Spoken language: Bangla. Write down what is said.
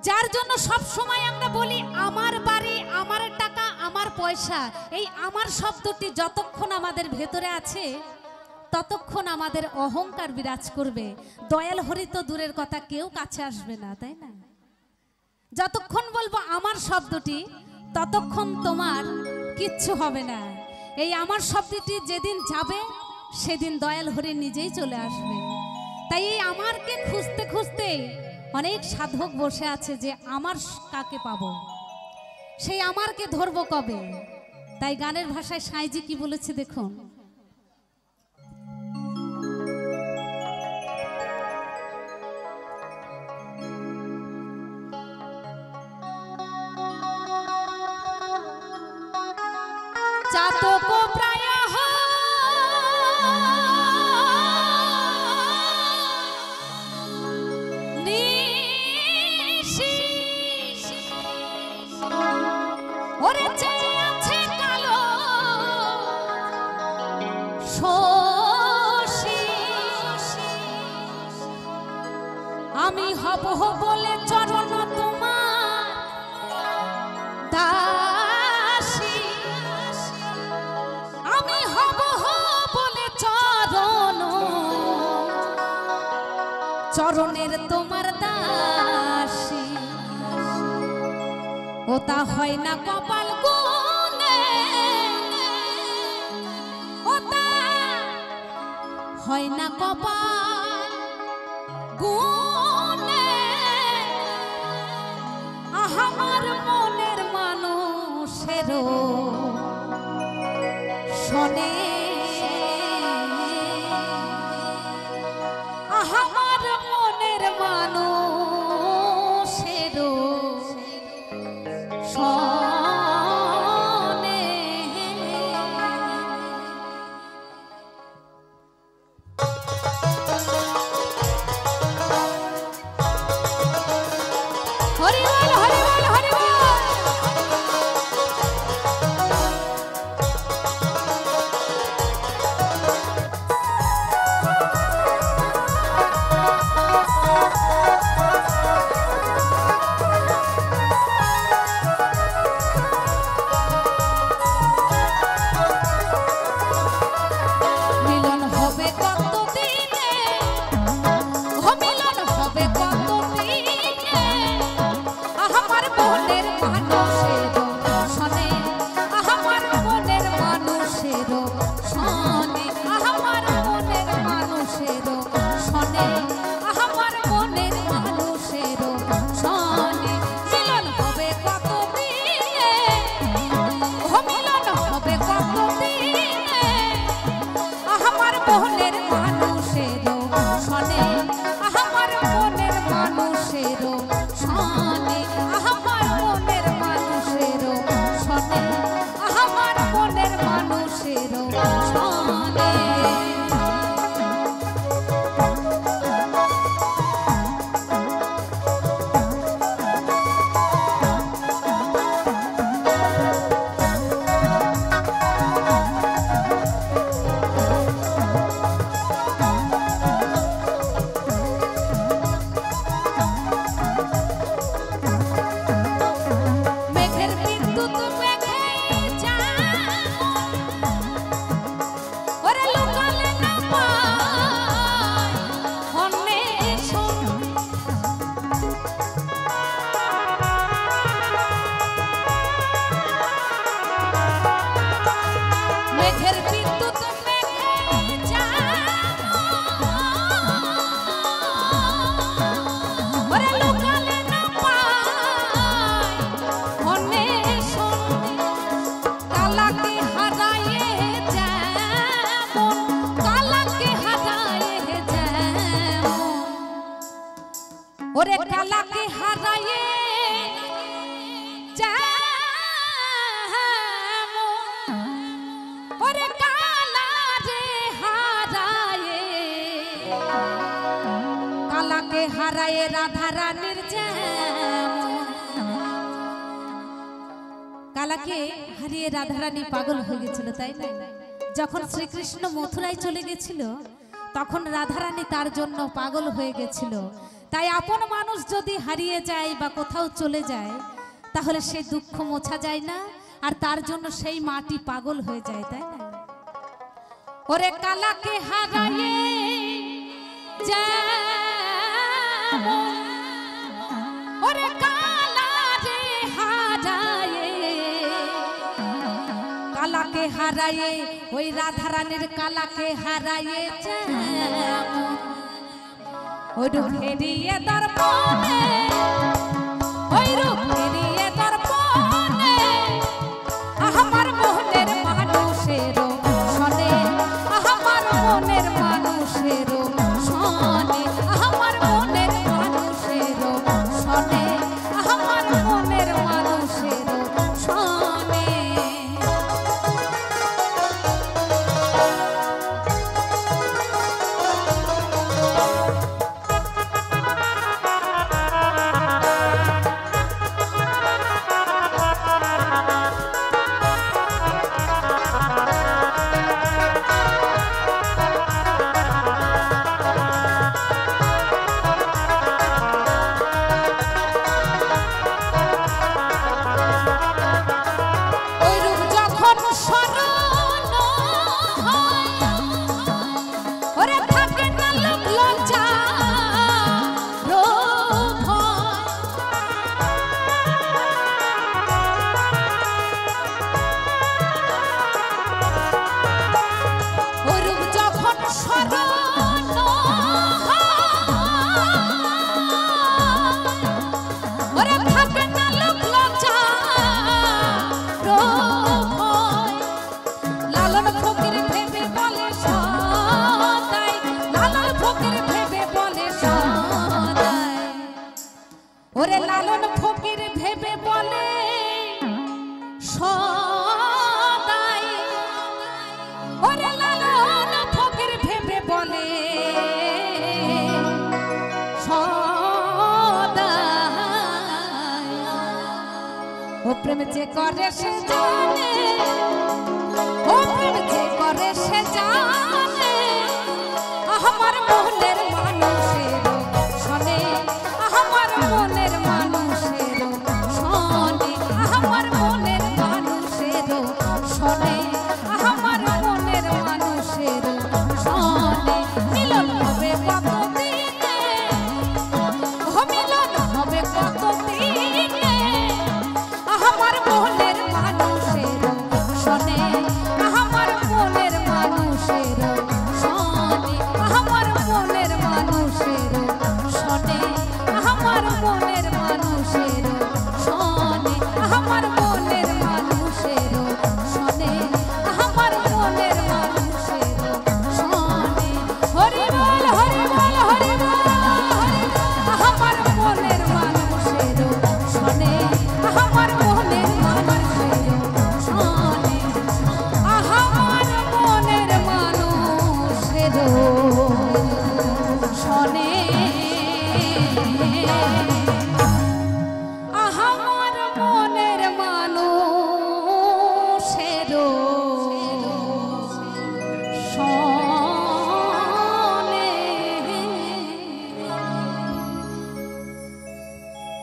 যার জন্য সব সময় আমরা বলি আমার বাড়ি, আমার টাকা, আমার পয়সা। এই আমার শব্দটি যতক্ষণ আমাদের ভেতরে আছে ততক্ষণ আমাদের অহংকার বিরাজ করবে। দয়াল হরি তো দূরের কথা, কেউ কাছে আসবে না, তাই না? যতক্ষণ বলবো আমার শব্দটি ততক্ষণ তোমার কিচ্ছু হবে না। এই আমার শব্দটি যেদিন যাবে সেদিন দয়াল হরি নিজেই চলে আসবে। তাই এই আমারকে খুঁজতে খুঁজতে অনেক সাধক বসে আছে যে আমার কাকে পাবো, সেই আমারকে ধরবো কবে। তাই গানের ভাষায় সাঁইজি কি বলেছে দেখুন, চাতক প্রায় ওরে চেয়ে আছে কালো শশী, আমি হব বলে চরণ তোমার দাসী, আমি হব বলে চরণের তোমার দাসী। ওটা হয় না কপাল গুনে, ওটা হয় না কপাল গুনে, আমার মনের মানুষেরও শোনে, আমার মনের মানুষেরও শোনে। হরি বল, হরি বল, হরি বল। ওরে কালাকে হারায়ে ওরে কালা রে হারায়ে, কালাকে হারায়ে রাধা রানীর কালাকে হারিয়ে রাধা রানী পাগল হয়ে গেছিল, তাই না? যখন শ্রীকৃষ্ণ মথুরায় চলে গেছিল তখন রাধা রানী তার জন্য পাগল হয়ে গেছিল। তাই আপন মানুষ যদি হারিয়ে যায় বা কোথাও চলে যায় তাহলে সেই দুঃখ মোছা যায় না, আর তার জন্য সেই মাটি পাগল হয়ে যায়, তাই না? ওরে কালাকে হারায়ে যেমন, ওরে কালারে হারায়ে, কালাকে হারায়ে ওই রাধারানীর কালাকে হারায়ে যেমন, ওই রূপ ফেরিয়ে দর্পণে, ওই রূপ ফেরিয়ে দর্পণে আমার মনের মানুষের শোনে, আমার মনের মানুষের শোনে, আমার মনের মানুষের শোনে, আমার মনের মানুষের শোনে। ওরে লালন ফকির ভেবে বলে সদাই, ওরে লালন ফকির ভেবে বলে সদাই, ও প্রেম যে করে সে জানে, ও প্রেম যে করে সে জানে, আমার মনে